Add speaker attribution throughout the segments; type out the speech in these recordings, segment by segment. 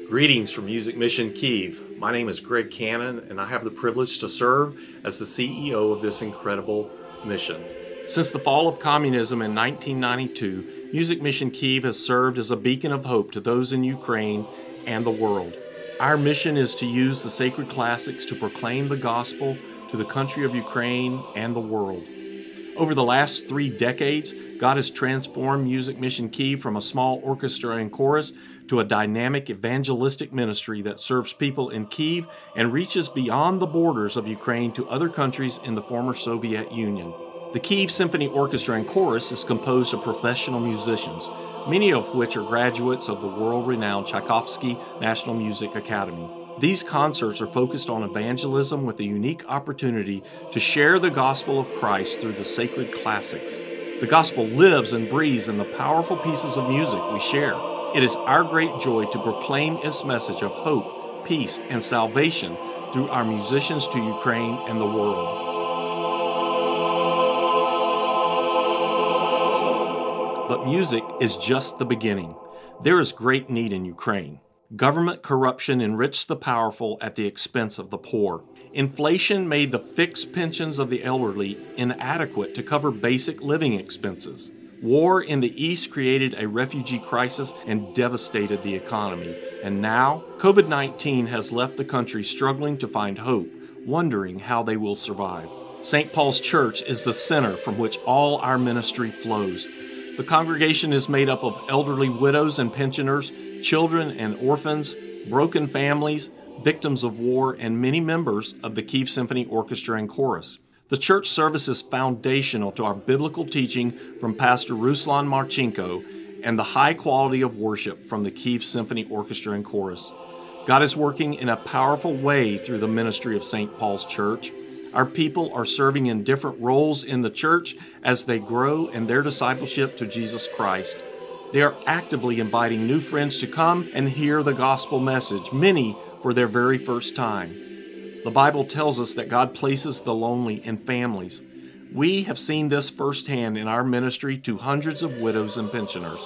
Speaker 1: Greetings from Music Mission Kiev. My name is Greg Cannon, and I have the privilege to serve as the CEO of this incredible mission. Since the fall of communism in 1992, Music Mission Kiev has served as a beacon of hope to those in Ukraine and the world. Our mission is to use the sacred classics to proclaim the gospel to the country of Ukraine and the world. Over the last 3 decades, God has transformed Music Mission Kiev from a small orchestra and chorus to a dynamic evangelistic ministry that serves people in Kyiv and reaches beyond the borders of Ukraine to other countries in the former Soviet Union. The Kyiv Symphony Orchestra and Chorus is composed of professional musicians, many of which are graduates of the world-renowned Tchaikovsky National Music Academy. These concerts are focused on evangelism with a unique opportunity to share the gospel of Christ through the sacred classics. The gospel lives and breathes in the powerful pieces of music we share. It is our great joy to proclaim its message of hope, peace, and salvation through our musicians to Ukraine and the world. But music is just the beginning. There is great need in Ukraine. Government corruption enriched the powerful at the expense of the poor. Inflation made the fixed pensions of the elderly inadequate to cover basic living expenses. War in the East created a refugee crisis and devastated the economy. And now, COVID-19 has left the country struggling to find hope, wondering how they will survive. St. Paul's Church is the center from which all our ministry flows. The congregation is made up of elderly widows and pensioners, children and orphans, broken families, victims of war, and many members of the Kyiv Symphony Orchestra and Chorus. The church service is foundational to our biblical teaching from Pastor Ruslan Marchenko and the high quality of worship from the Kyiv Symphony Orchestra and Chorus. God is working in a powerful way through the ministry of St. Paul's Church. Our people are serving in different roles in the church as they grow in their discipleship to Jesus Christ. They are actively inviting new friends to come and hear the gospel message, many for their very first time. The Bible tells us that God places the lonely in families. We have seen this firsthand in our ministry to hundreds of widows and pensioners.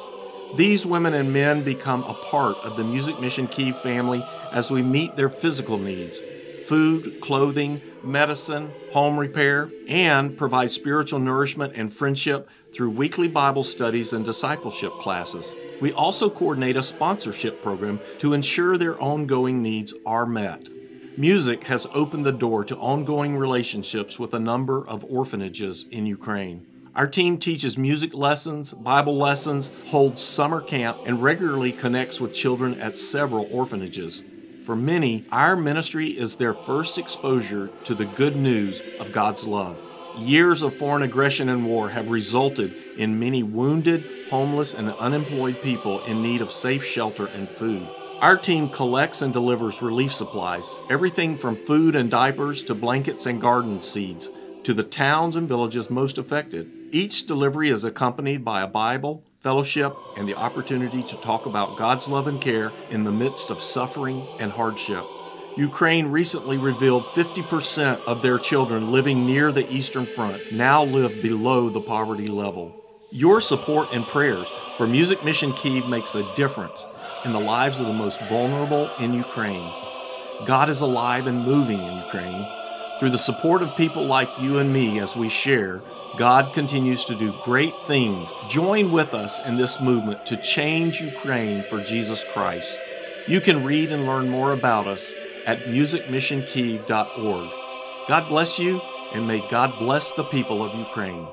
Speaker 1: These women and men become a part of the Music Mission Kyiv family as we meet their physical needs, food, clothing, medicine, home repair, and provide spiritual nourishment and friendship through weekly Bible studies and discipleship classes. We also coordinate a sponsorship program to ensure their ongoing needs are met. Music has opened the door to ongoing relationships with a number of orphanages in Ukraine. Our team teaches music lessons, Bible lessons, holds summer camp, and regularly connects with children at several orphanages. For many, our ministry is their first exposure to the good news of God's love. Years of foreign aggression and war have resulted in many wounded, homeless, and unemployed people in need of safe shelter and food. Our team collects and delivers relief supplies, everything from food and diapers to blankets and garden seeds, to the towns and villages most affected. Each delivery is accompanied by a Bible, fellowship, and the opportunity to talk about God's love and care in the midst of suffering and hardship. Ukraine recently revealed 50% of their children living near the Eastern Front now live below the poverty level. Your support and prayers for Music Mission Kyiv makes a difference in the lives of the most vulnerable in Ukraine. God is alive and moving in Ukraine. Through the support of people like you and me as we share, God continues to do great things. Join with us in this movement to change Ukraine for Jesus Christ. You can read and learn more about us at musicmissionkiev.org. God bless you, and may God bless the people of Ukraine.